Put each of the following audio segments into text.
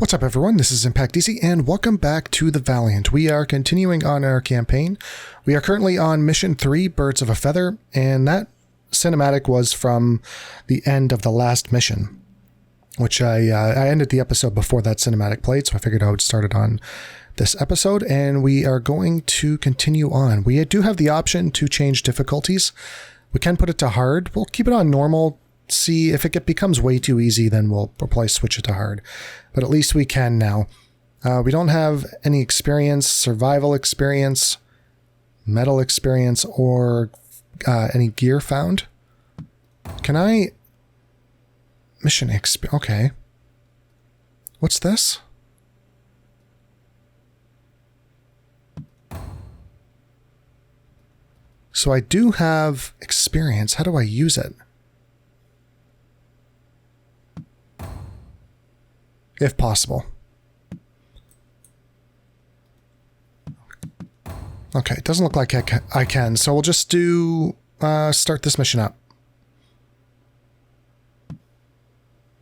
What's up everyone, this is Impact Easy and welcome back to the Valiant. We are continuing on our campaign. We are currently on Mission 3, Birds of a Feather, and that cinematic was from the end of the last mission, which I ended the episode before that cinematic played, so I figured I would start it on this episode, and we are going to continue on. We do have the option to change difficulties. We can put it to hard. We'll keep it on normal. See if it becomes way too easy, then we'll probably switch it to hard. But at least we can now. We don't have any experience, survival experience, metal experience, or any gear found. Can I... Mission experience. Okay. What's this? So I do have experience. How do I use it? If possible. Okay, it doesn't look like I can, so we'll just do start this mission up.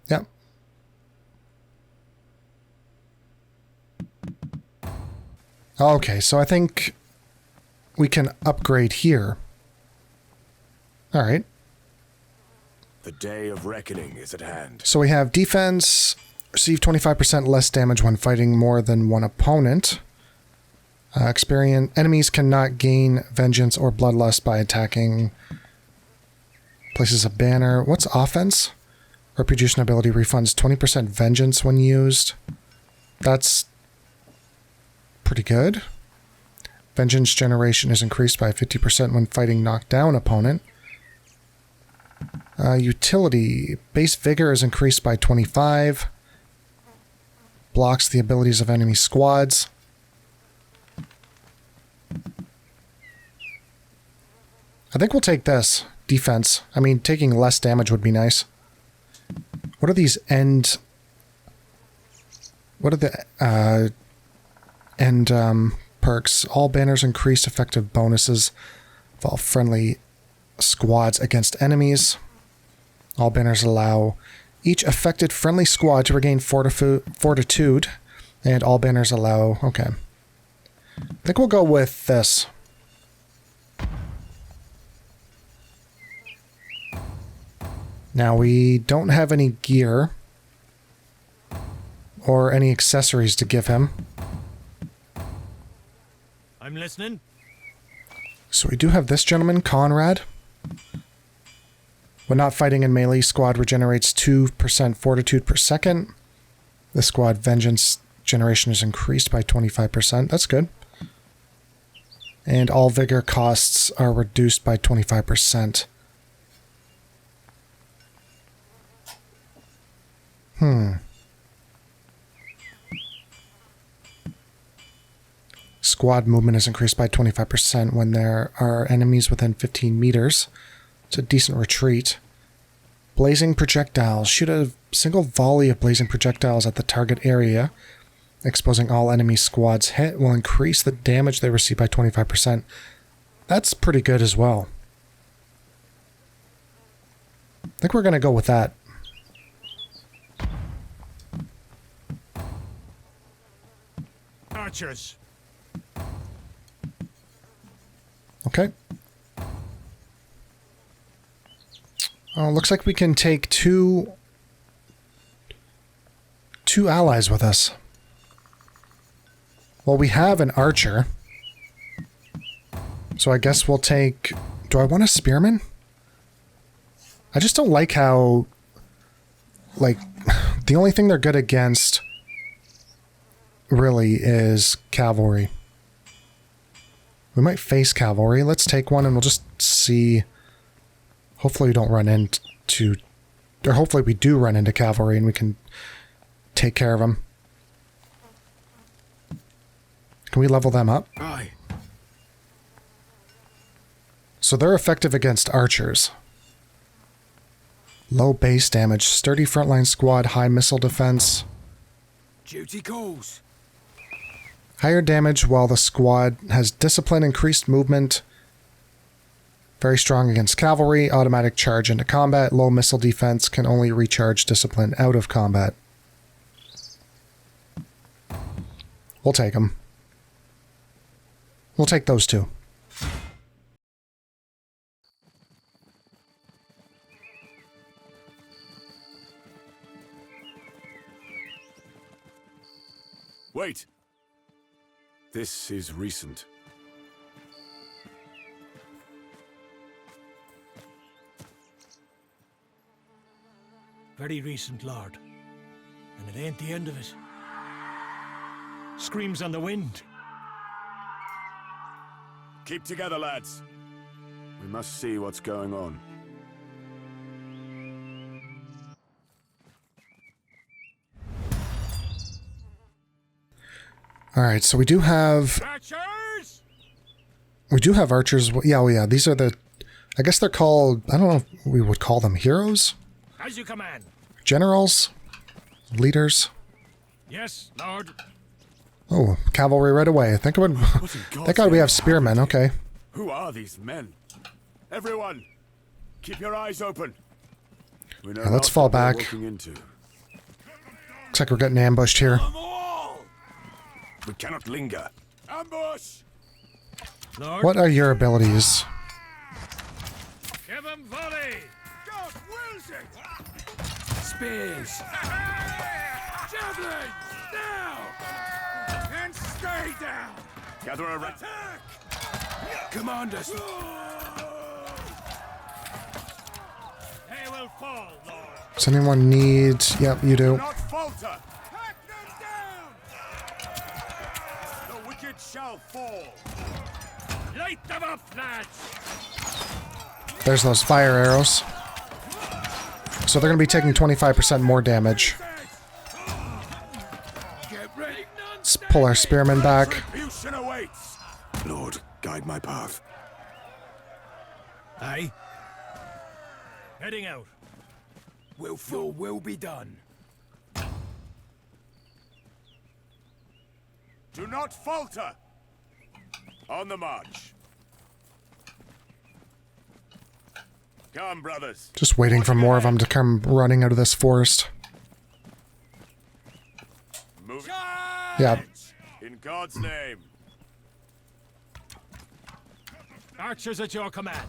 Yep. Okay, so I think we can upgrade here. All right. The day of reckoning is at hand. So we have defense. Receive 25% less damage when fighting more than one opponent. Enemies cannot gain vengeance or bloodlust by attacking. Places a banner. What's offense? Reputation ability refunds 20% vengeance when used. That's pretty good. Vengeance generation is increased by 50% when fighting knockdown opponent. Utility. Base vigor is increased by 25. Blocks the abilities of enemy squads. I think we'll take this. Defense. I mean, taking less damage would be nice. What are these end... What are the end perks? All banners increase effective bonuses of all friendly squads against enemies. All banners allow each affected friendly squad to regain fortitude, and all banners allow... Okay. I think we'll go with this. Now, we don't have any gear or any accessories to give him. I'm listening. So we do have this gentleman, Conrad. When not fighting in melee, squad regenerates 2% fortitude per second. The squad vengeance generation is increased by 25%. That's good. And all vigor costs are reduced by 25%. Squad movement is increased by 25% when there are enemies within 15 meters. It's a decent retreat. Blazing projectiles. Shoot a single volley of blazing projectiles at the target area, exposing all enemy squads hit, will increase the damage they receive by 25%. That's pretty good as well. I think we're going to go with that. Archers. Okay. Oh, looks like we can take two allies with us. Well, we have an archer. So I guess we'll take... Do I want a spearman? I just don't like how... Like, the only thing they're good against really is cavalry. We might face cavalry. Let's take one and we'll just see... Hopefully we don't run into... Or hopefully we do run into cavalry and we can take care of them. Can we level them up? Aye. So they're effective against archers. Low base damage, sturdy frontline squad, high missile defense. Duty calls. Higher damage while the squad has discipline, increased movement. Very strong against cavalry, automatic charge into combat, low missile defense, can only recharge discipline out of combat. We'll take them. We'll take those two. Wait! This is recent. Very recent, Lord. And it ain't the end of it. Screams on the wind. Keep together, lads. We must see what's going on. Alright, so we do have... Archers! We do have archers. Yeah, oh yeah, these are the... I guess they're called... I don't know if we would call them heroes? As you command. Generals? Leaders? Yes, Lord. Oh, cavalry right away. Thank God, thank God we have spearmen, okay. Who are these men? Everyone, keep your eyes open. We know Let's not fall what we're back. walking into. Looks like we're getting ambushed here. We cannot linger. Ambush! Lord. What are your abilities? Give him volley! God wills it! Spears! Javelins! Now! And stay down! Gather a attack! Command us! They will fall, Lord. Does anyone need... Yep, you do. Not falter! Hack them down! The wicked shall fall! Light them up, lads! There's those fire arrows. So they're going to be taking 25% more damage. Get ready! Let's pull our spearmen back. Retribution awaits! Lord, guide my path. Aye. Heading out. Your will be done. Do not falter! On the march. Come, brothers. Just waiting for more of them to come running out of this forest. Move it. Yeah. In God's name. Archers at your command.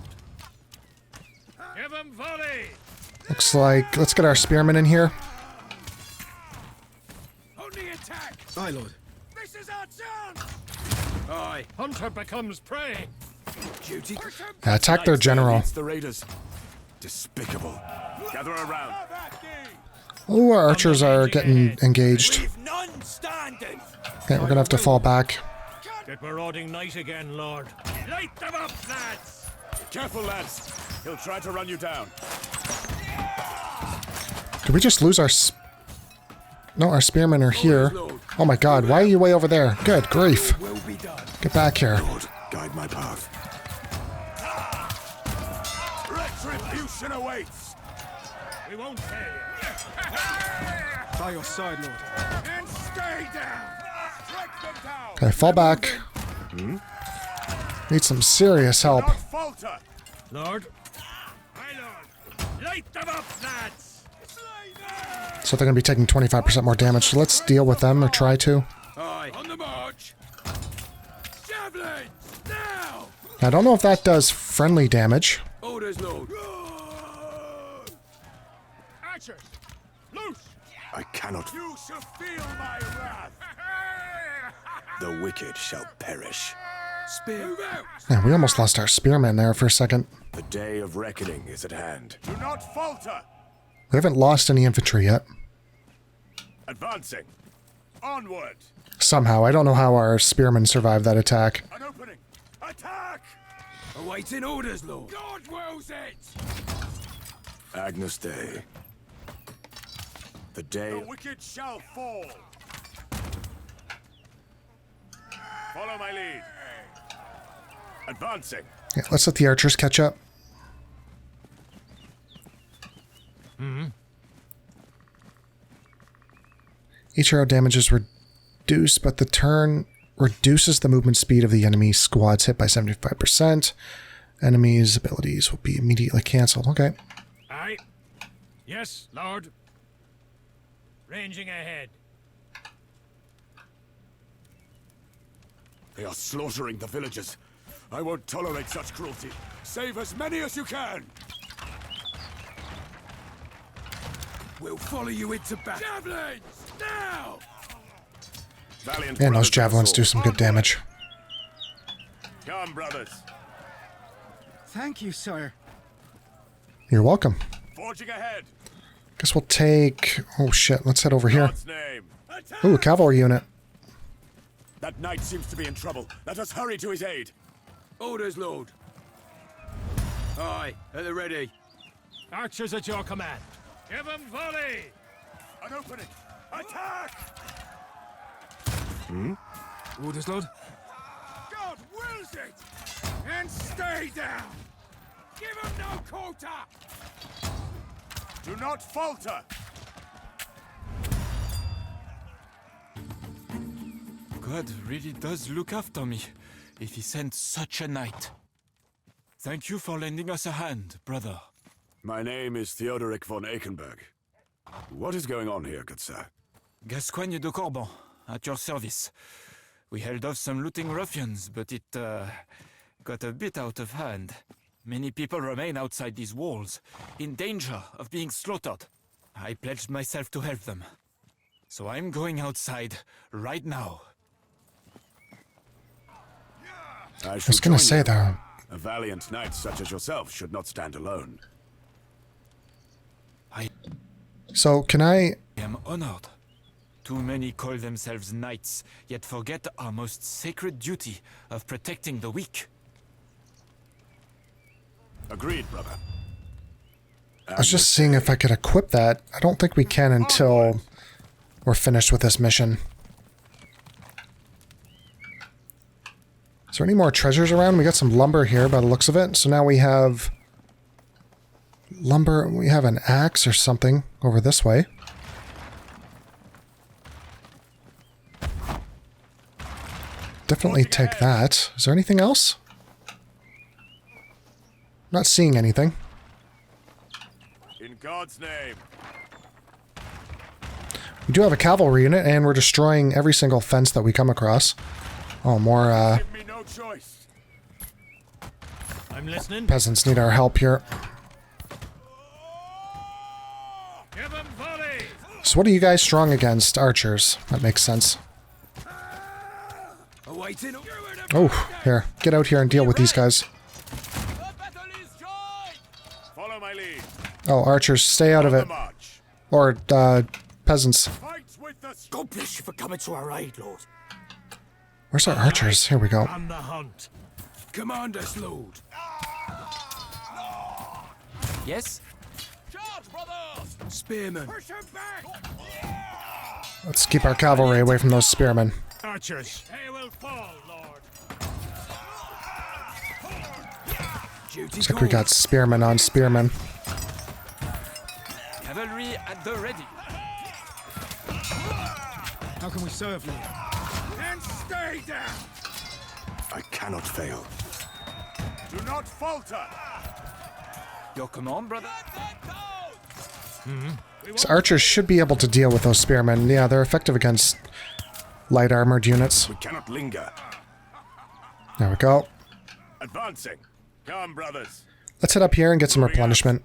Give him volley! Looks like... Let's get our spearmen in here. On the attack! Aye, Lord. This is our chance! Aye. Hunter becomes prey. Duty. Attack their general. It's the raiders. Despicable. Gather around. Oh, our archers are getting engaged. We've none standing. Okay, we're gonna have to fall back. Get marauding night again, Lord. Light them up, lads! Careful, lads. He'll try to run you down. Did we just lose our... No, our spearmen are here. Oh my god, why are you way over there? Good grief. Will be done. Get back here. Lord, guide my path. Retribution awaits. We won't fail By your side, Lord. And stay down. Strike them down. Okay, fall back. Need some serious help. Not falter. you. Lord. Aye, Lord. Light them up, lads! So they're going to be taking 25% more damage. So let's deal with them, or try to. Aye. On the march! Javelins! Now! I don't know if that does friendly damage. Orders, Lord. Archers! Loose! I cannot. You shall feel my wrath. The wicked shall perish. Spear. Move out! Yeah, we almost lost our spearmen there for a second. The day of reckoning is at hand. Do not falter. We haven't lost any infantry yet. Advancing. Onward. Somehow, I don't know how our spearmen survived that attack. An opening. Attack. Awaiting orders, Lord. God wills it! Agnus Dei. The day. The wicked shall fall. Follow my lead. Advancing. Yeah, let's let the archers catch up. Each arrow damage is reduced, but the turn reduces the movement speed of the enemy squads hit by 75%. Enemies' abilities will be immediately cancelled. Okay. Aye. Yes, Lord. Ranging ahead. They are slaughtering the villagers. I won't tolerate such cruelty. Save as many as you can! We'll follow you into battle. Javelins! Now! Valiant Man, those brothers javelins do some good damage. Come, brothers. Thank you, sire. You're welcome. Forging ahead. Guess we'll take... Oh shit, let's head over here. God's name. Ooh, a cavalry unit. That knight seems to be in trouble. Let us hurry to his aid. Orders, Lord. Aye, at the ready. Archers at your command. Give them volley! An opening. Attack! Orders, Lord. God wills it! And stay down! Give him no quarter! Do not falter! God really does look after me, if he sent such a knight. Thank you for lending us a hand, brother. My name is Theodoric von Eichenberg. What is going on here, good sir? Gascoigne de Corban, at your service. We held off some looting ruffians, but it, got a bit out of hand. Many people remain outside these walls, in danger of being slaughtered. I pledged myself to help them. So I'm going outside, right now. I was gonna say, though. A valiant knight such as yourself should not stand alone. So, can I... I am honored. Too many call themselves knights, yet forget our most sacred duty of protecting the weak. Agreed, brother. I was just seeing if I could equip that. I don't think we can until we're finished with this mission. Is there any more treasures around? We got some lumber here by the looks of it. So now we have lumber. We have an axe or something over this way. Definitely take that. Is there anything else? Not seeing anything. In God's name. We do have a cavalry unit, and we're destroying every single fence that we come across. Oh, more Give me no choice. I'm listening. peasants need our help here. Give them volley! So what are you guys strong against? Archers. That makes sense. Awaiting. Oh, here. Get out here and deal with these guys. Follow my lead. Oh, archers, stay out of On it. the march. Or, peasants. Fight with the... God bless you for coming to our aid, Lord. Where's our archers? Here we go. On the hunt. Command us, Lord. Yes? Spearmen. Let's keep our cavalry away from those spearmen. Archers. They will fall, Lord. Duty Looks like we got spearmen on spearmen. Cavalry at the ready. How can we serve, Lord? And stay down. I cannot fail. Do not falter. Your command, brother? So archers should be able to deal with those spearmen. Yeah, they're effective against light armored units. We cannot linger. There we go. Advancing. Come, brothers. Let's head up here and get some replenishment.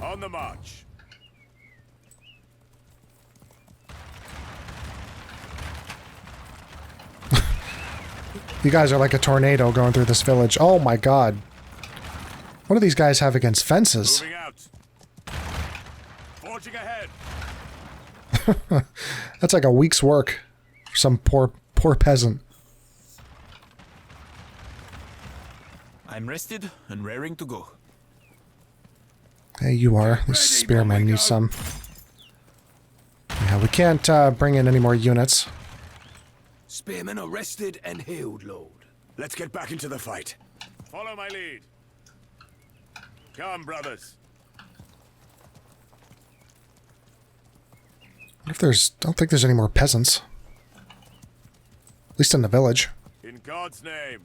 On the march. You guys are like a tornado going through this village. Oh my god. What do these guys have against fences? Moving out. Forging ahead. That's like a week's work for some poor peasant. I'm rested and raring to go. Hey, you are. These spearmen need some. Yeah, we can't bring in any more units. Spearmen are rested and healed, Lord. Let's get back into the fight. Follow my lead. Come, brothers. What if there's... I don't think there's any more peasants. At least in the village. In God's name.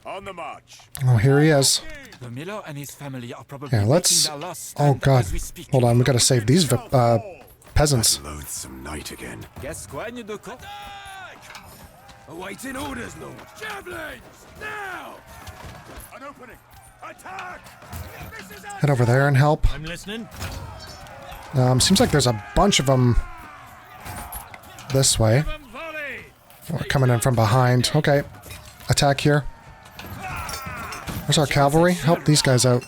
On the march. Oh, here he is. The miller and his family are probably Yeah, let's... making their last Oh stand god. as we speak. Hold on, we gotta save these peasants. That loathsome night again. Gascoigne de Caen. Awaiting orders, Lord. Javelins! Now! An opening! Attack! This is Head over there and help. I'm listening. Seems like there's a bunch of them this way. Volley! We're coming in from behind. Okay. Attack here. Where's our cavalry? Help these guys out.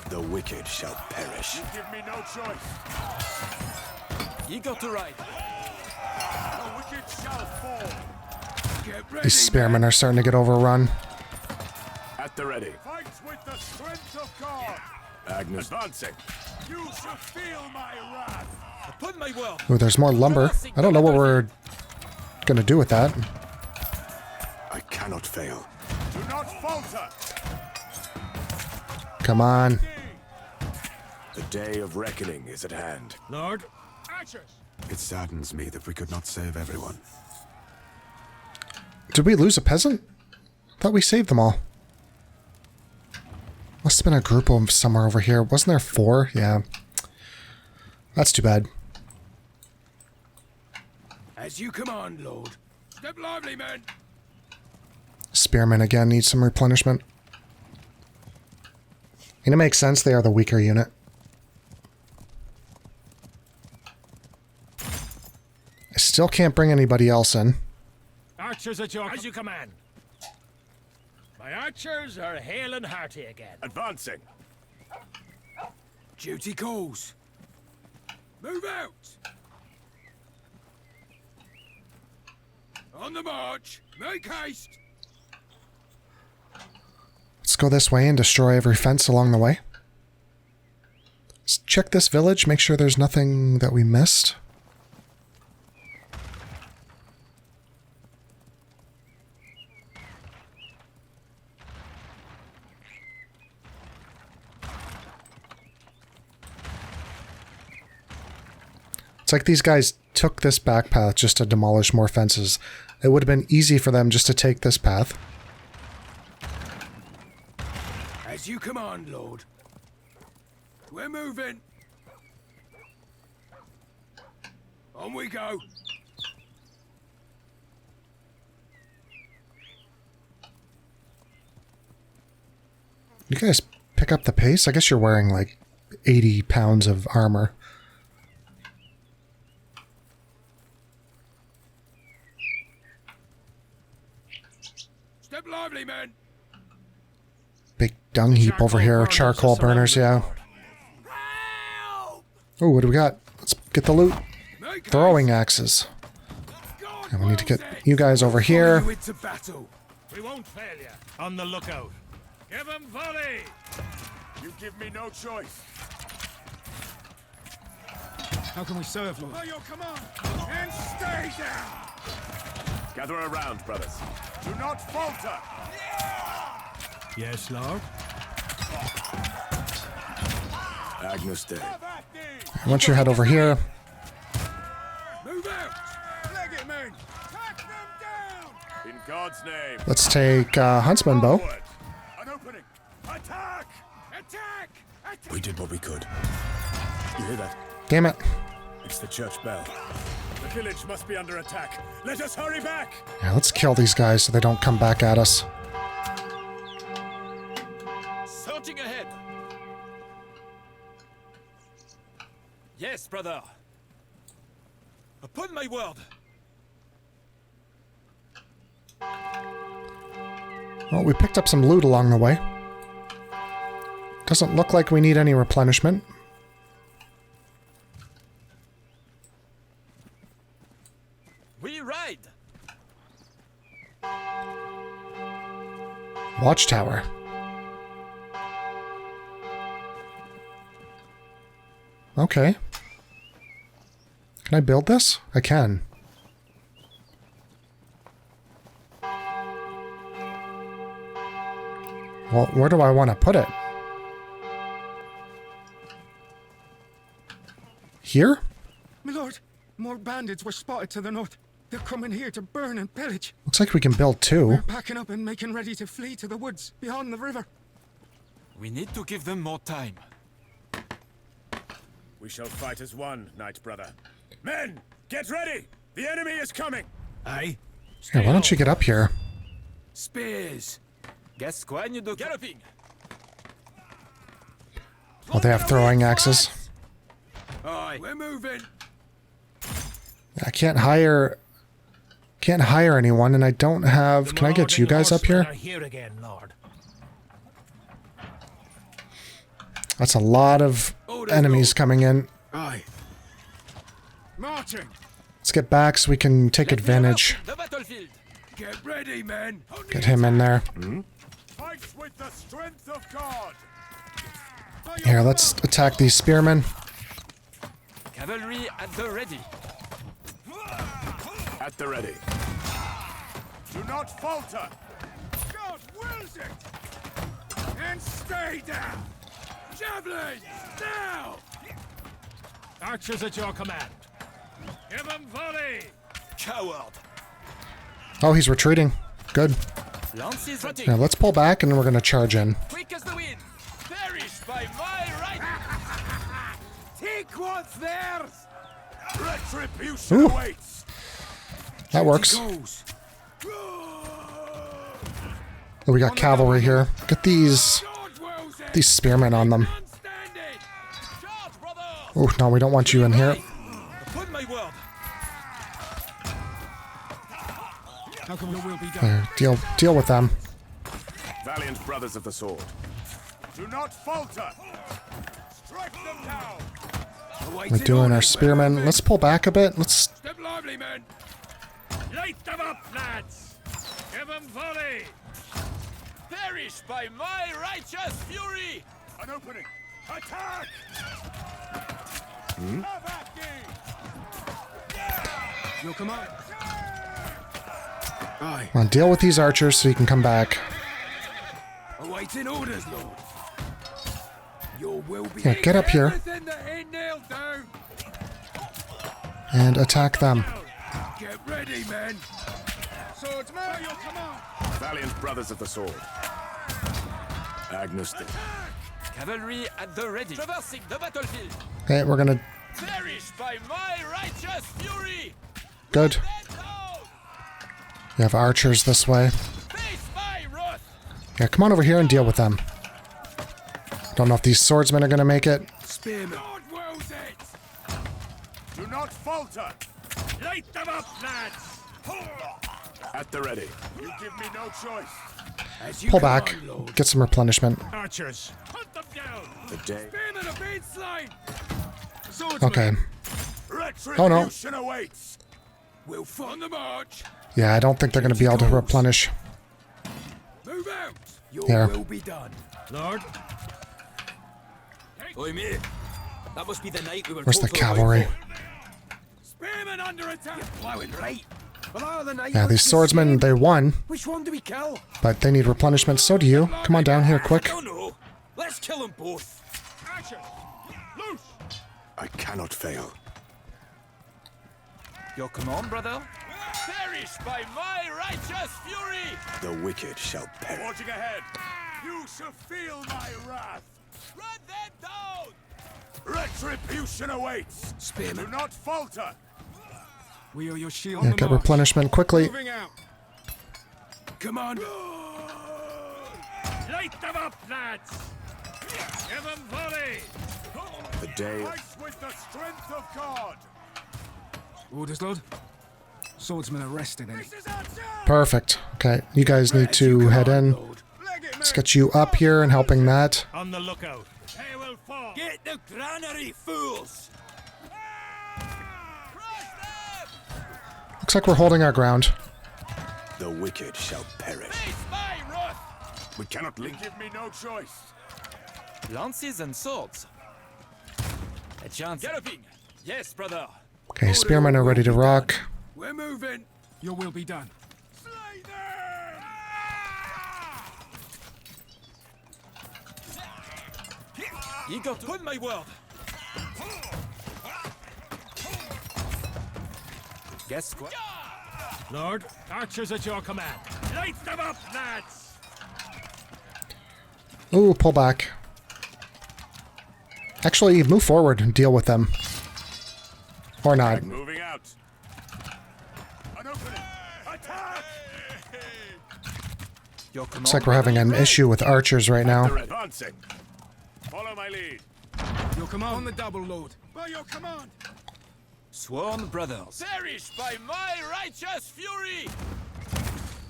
The wicked shall perish. Give me no choice. Ye got to ride. The wicked shall fall. Get ready. These spearmen are starting to get overrun. At the ready. Fight with the strength of God. Agnes advancing. You shall feel my wrath. Upon my word. Ooh, there's more lumber. I don't know what we're gonna do with that. I cannot fail. Do not falter. Come on. The day of reckoning is at hand. Lord, Archers. It saddens me that we could not save everyone. Did we lose a peasant? Thought we saved them all. Must have been a group of them somewhere over here. Wasn't there 4? Yeah. That's too bad. As you command, Lord. Step lively, men. Spearmen again need some replenishment. And it makes sense, they are the weaker unit. I still can't bring anybody else in. archers at your... As you command. My archers are hale and hearty again. Advancing. Duty calls. Move out. On the march. Make haste. Let's go this way and destroy every fence along the way. Let's check this village, make sure there's nothing that we missed. It's like these guys took this back path just to demolish more fences. It would have been easy for them just to take this path. As you command, Lord. We're moving. On we go. You guys pick up the pace? I guess you're wearing like 80 pounds of armor. Step lively, men. Big dung heap over here. Charcoal burners, yeah. Oh, what do we got? Let's get the loot. Make Throwing axes. God And we need to get wills it. you guys over here. Follow you into battle. We won't fail you. On the lookout. Give 'em volley! You give me no choice. How can we serve, Lord? By your command, and stay down. Gather around, brothers. Do not falter. Yes, Lord. Agnus Dei. I want you to head over here. Move out. Leg it, men. Tack them down. In God's name. Let's take Huntsman Bow. Forward. An opening. Attack! Attack. Attack. We did what we could. You hear that? Damn it. It's the church bell. The village must be under attack. Let us hurry back! Yeah, let's kill these guys so they don't come back at us. Surging ahead. Yes, brother. Upon my word. Well, we picked up some loot along the way. Doesn't look like we need any replenishment. We ride. Watchtower. Okay. Can I build this? I can. Well, where do I want to put it? Here? My lord, more bandits were spotted to the north. They're coming here to burn and pillage. Looks like we can build 2. We're packing up and making ready to flee to the woods beyond the river. We need to give them more time. We shall fight as one, knight brother. Men, get ready! The enemy is coming! Aye. Here, why don't you get up here? Spears. Gascoigne de galloping. Oh, they have throwing axes. Aye. We're moving! I can't hire anyone, and I don't have. Can I get you guys up here? Here again, Lord. That's a lot of enemies coming in. Aye. Marching! Let's get back so we can take advantage. The battlefield. Get ready, men! Get him in there. Fight with the strength of God! Here, let's attack these spearmen. Cavalry at the ready. At the ready. Do not falter! God wills it! And stay down! Javelin! Now! Archers at your command. Give them volley. Coward! Oh, he's retreating. Good. Lances ready. Now let's pull back, and then we're going to charge in. Quick as the wind. Perish by my right. Take what's theirs! Retribution Ooh. awaits! That works. Goes. Oh, we got cavalry here. Get these God wills it! spearmen on them. Standing! Charge, brother. Oh, no, we don't want you in here. Put my word. How come your will be done? There, deal with them. Valiant brothers of the sword. Do not falter! Strike them down! We're doing our spearmen. Let's pull back a bit. Let's. Step lively, men! Light them up, lads. Give them volley. Perish by my righteous fury. An opening! Attack! Have at ye! Your command. Aye. Come on, deal with these archers so you can come back. Awaiting orders, Lord. Your will be. Yeah, get up here everything that ain't nailed down. and attack them. Get ready, men. Swordsman, your command. Valiant brothers of the sword. Agnes Day. Cavalry at the ready. Traversing the battlefield. Okay, we're going to. Perish by my righteous fury. Good. Stand down. You have archers this way. Face my wrath. Yeah, come on over here and deal with them. Don't know if these swordsmen are going to make it. Spearman. God wills it. Do not falter. Light them up, lads. At the ready. You give me no choice. As you Pull back. command, Lord. Get some replenishment. Archers, hunt them down. The day. Spearman of being slain. Okay. Retribution awaits. We'll on the march. Yeah, I don't think they're going to be able to replenish. Move out. Your There. will be done. Lord, Oi, mate. That must be the night we were Where's the told to look out cavalry? for. Spearman under attack. Plowing right. Well, all the night Yeah, was these the swordsmen, same. they won, Which one do we kill? but they need replenishment. So do you. Come on down here, quick. I don't know. Let's kill them both. archers, loose. I cannot fail. Your command, brother. Perish by my righteous fury. The wicked shall perish. Forging ahead. You shall feel my wrath. Run them down. Retribution awaits. Spearman. Do not falter. We are your shield. Yeah, on the get march. replenishment quickly. Moving out. Command. Light them up, lads. Give them volley. The day. Fight with the strength of God. Orders, Lord. Swordsmen are resting in. Perfect. Okay, you guys need to head in. Let's get you up here and helping that. On the lookout. They will fall. Get the granary, fools! Looks like we're holding our ground. The wicked shall perish. Face my wrath. We cannot leave. Give me no choice. Lances and swords. A chance. Galloping. Yes, brother. Okay, spearmen are ready to rock. We're moving. Your will be done. Slay them! Ye got put my word. Guess what? Lord, archers at your command. Light them up, lads. Ooh, pull back. Actually, move forward and deal with them. Or not. Moving out. An opening. Attack! Your command. Looks like we're having an issue with archers right now. They're advancing. Follow my lead. Your command. On the double, Lord. By your command. Sworn brothers. Perish by my righteous fury!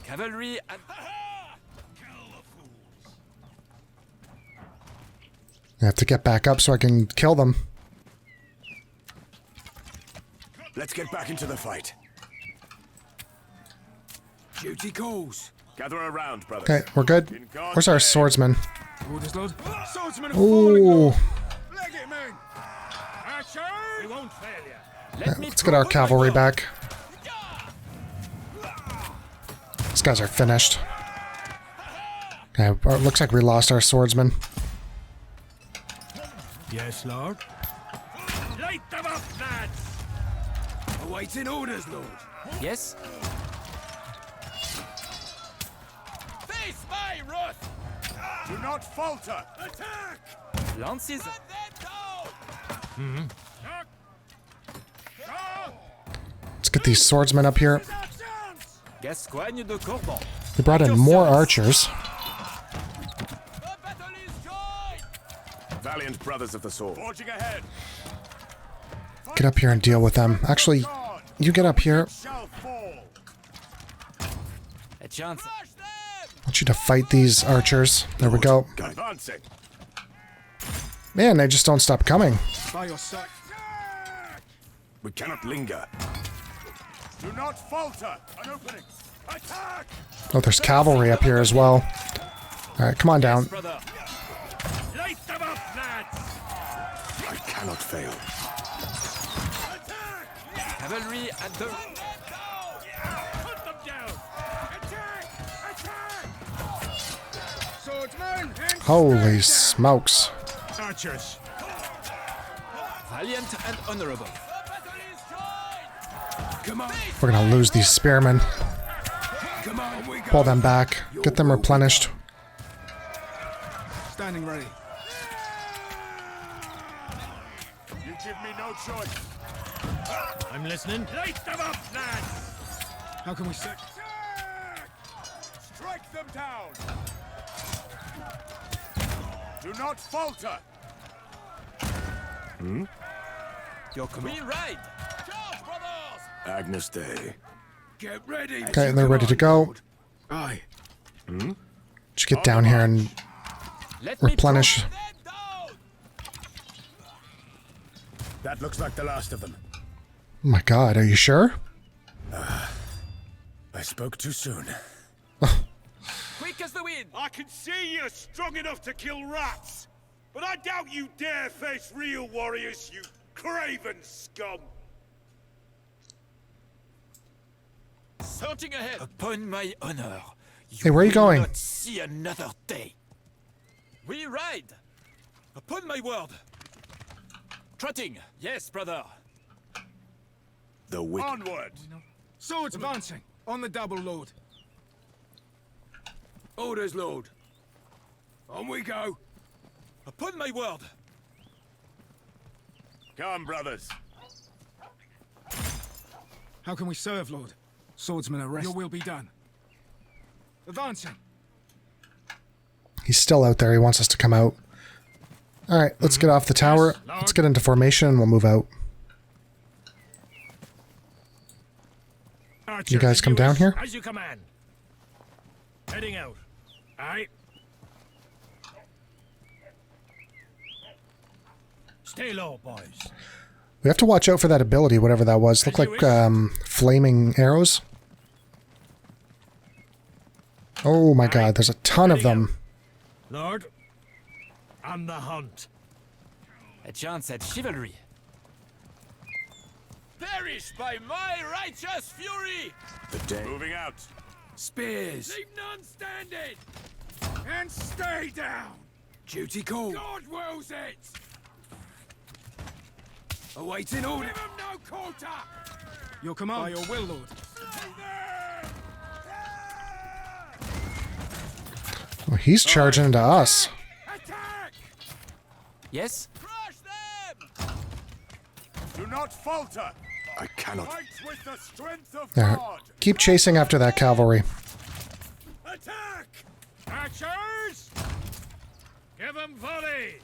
Cavalry and... I have to get back up so I can kill them. Let's get back into the fight. Duty calls. Gather around, brothers. Okay, we're good. In God's Where's our name. swordsman? Orders, Lord. Swordsmen are falling, Ooh. Lord. Leg it, man. Archer! We won't fail you. Let me Let's get our put my cavalry bow. back. These guys are finished. Okay, looks like we lost our swordsman. Yes, Lord. Light them up, lads! Awaiting orders, Lord. Yes? Face my wrath! Do not falter. Attack! Lances. Let's get these swordsmen up here. Gascoigne de Corbon. They brought in more archers. The battle is joined! Valiant brothers of the sword. Forging ahead. Get up here and deal with them. Actually, you get up here. Shall fall. A chance. Crush them! I want you to fight these archers. There we go. Advancing. Man, they just don't stop coming. By your side. We cannot linger. Do not falter. An opening. Attack! Oh, there's cavalry up here as well. Alright, come on down. Brother. Light them up, lads! I cannot fail. Cavalry at the... Put them down! Attack! Attack! Swordsman. And Holy smokes. Archers! Valiant and honorable. The battle is joined! come on. We're gonna lose these spearmen. Come on. We go. Pull them back. Get them replenished. Standing ready. You give me no choice. I'm listening. Light them up, lads! How can we say? Strike them down. Do not falter. Your command. We ride! Charge, brothers! Agnes Day. Get ready! Okay, they're ready to go. Aye. Just get down here and Let me replenish. Them down! That looks like the last of them. Oh my god, are you sure? I spoke too soon. Quick as the wind! I can see you're strong enough to kill rats, but I doubt you dare face real warriors, you craven scum! Surging ahead! Upon my honor. Hey, where are you will going? Not see another day. We ride! Upon my word. Trotting. Yes, brother. The wicked. Onward! Swords advancing. On the double, Lord. Orders, Lord. On we go! Upon my word. Come, brothers. How can we serve, Lord? Swordsman arrest. Your will be done. Advancing. He's still out there. He wants us to come out. Alright, let's get off the tower. Let's get into formation and we'll move out. Archers, You guys come down here? As you command. Heading out. Aye. Stay low, boys. We have to watch out for that ability, whatever that was. Look like flaming arrows. Oh my god, there's a ton of them. Lord, on the hunt. A chance at chivalry. Perish by my righteous fury! The day. Moving out. Spears! Leave none standing! And stay down. Duty call! God wills it! Awaiting order! Give him no quarter! Your command. By your will, Lord. Well, he's charging into us. Attack! Yes? Crush Do not falter. I cannot. Fight with the strength of There. God. Keep chasing after that cavalry. Attack! Archers! Give them volley!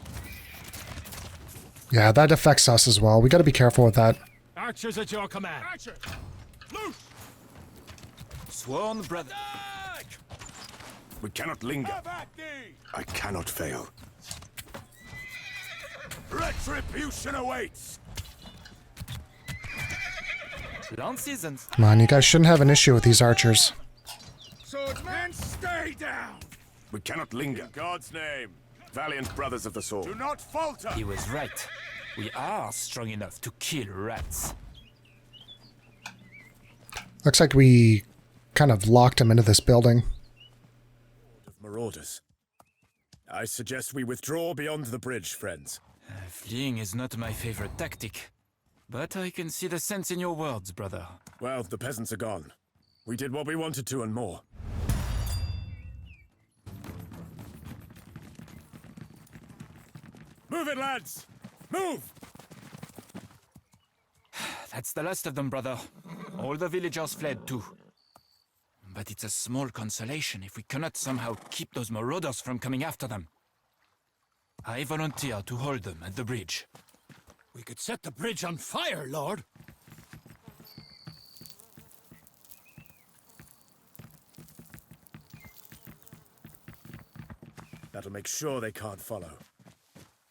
Yeah, that affects us as well. We got to be careful with that. Archers at your command. Archer! Loose! Sworn brother. Attack! We cannot linger. Have at thee! I cannot fail. Retribution awaits! Long seasons. Come on, you guys shouldn't have an issue with these archers. Swordsmen, stay down! We cannot linger. In God's name, Valiant brothers of the sword. do not falter! He was right. We are strong enough to kill rats. Looks like we kind of locked him into this building. Of marauders. I suggest we withdraw beyond the bridge, friends. Fleeing is not my favorite tactic. But I can see the sense in your words, brother. Well, the peasants are gone. We did what we wanted to and more. Move it, lads! Move! That's the last of them, brother. All the villagers fled too. But it's a small consolation if we cannot somehow keep those marauders from coming after them. I volunteer to hold them at the bridge. We could set the bridge on fire, Lord. That'll make sure they can't follow.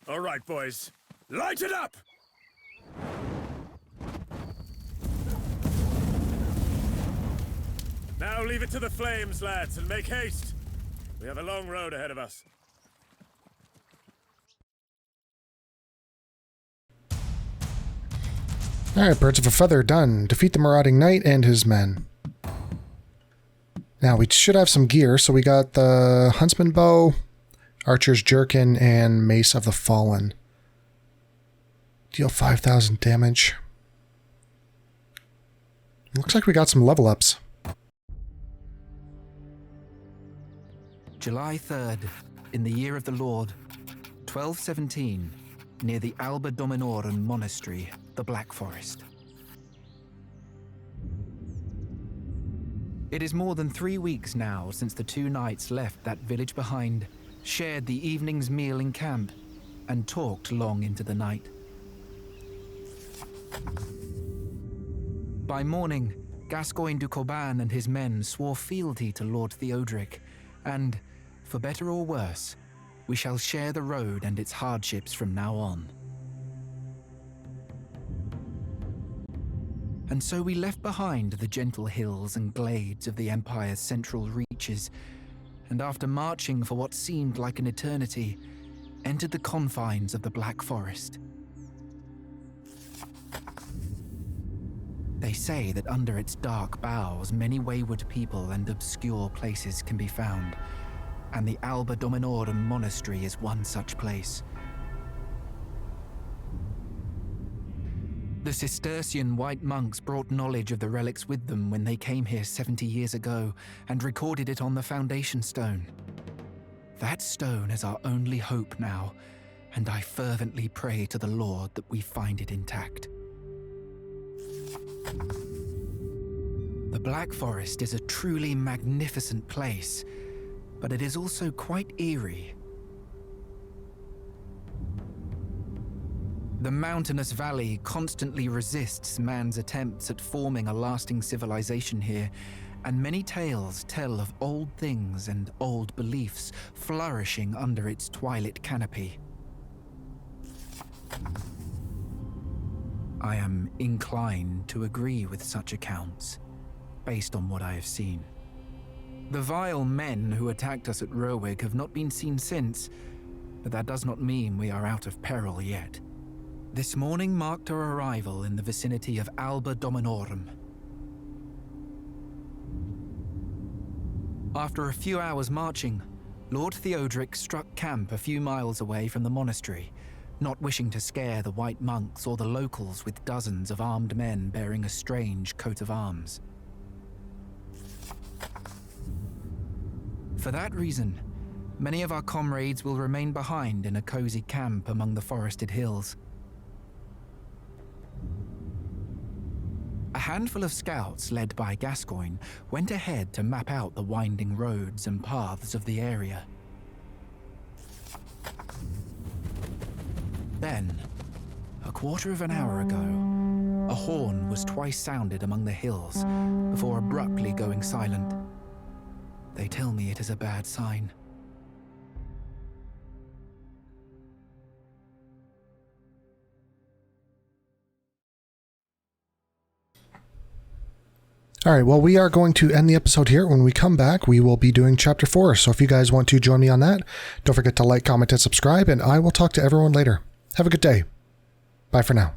All right, boys. Light it up! Now leave it to the flames, lads, and make haste. We have a long road ahead of us. Alright, Birds of a Feather done. Defeat the marauding knight and his men. Now, we should have some gear, so we got the Huntsman Bow, Archer's Jerkin, and Mace of the Fallen. Deal 5,000 damage. Looks like we got some level ups. July 3rd, in the year of the Lord, 1217, near the Alba Dominorum Monastery, the Black Forest. It is more than 3 weeks now since the two knights left that village behind, shared the evening's meal in camp, and talked long into the night. By morning, Gascoigne du Coban and his men swore fealty to Lord Theodoric, and, for better or worse, we shall share the road and its hardships from now on. And so we left behind the gentle hills and glades of the Empire's central reaches, and after marching for what seemed like an eternity, entered the confines of the Black Forest. They say that under its dark boughs many wayward people and obscure places can be found, and the Alba Dominorum Monastery is one such place. The Cistercian white monks brought knowledge of the relics with them when they came here 70 years ago and recorded it on the foundation stone. That stone is our only hope now, and I fervently pray to the Lord that we find it intact. The Black Forest is a truly magnificent place, but it is also quite eerie. The mountainous valley constantly resists man's attempts at forming a lasting civilization here, and many tales tell of old things and old beliefs flourishing under its twilit canopy. I am inclined to agree with such accounts, based on what I have seen. The vile men who attacked us at Rowig have not been seen since, but that does not mean we are out of peril yet. This morning marked our arrival in the vicinity of Alba Dominorum. After a few hours marching, Lord Theodoric struck camp a few miles away from the monastery, not wishing to scare the white monks or the locals with dozens of armed men bearing a strange coat of arms. For that reason, many of our comrades will remain behind in a cozy camp among the forested hills. A handful of scouts led by Gascoigne went ahead to map out the winding roads and paths of the area. Then, a quarter of an hour ago, a horn was twice sounded among the hills before abruptly going silent. They tell me it is a bad sign. All right, well, we are going to end the episode here. When we come back, we will be doing Chapter 4. So if you guys want to join me on that, don't forget to like, comment, and subscribe, and I will talk to everyone later. Have a good day. Bye for now.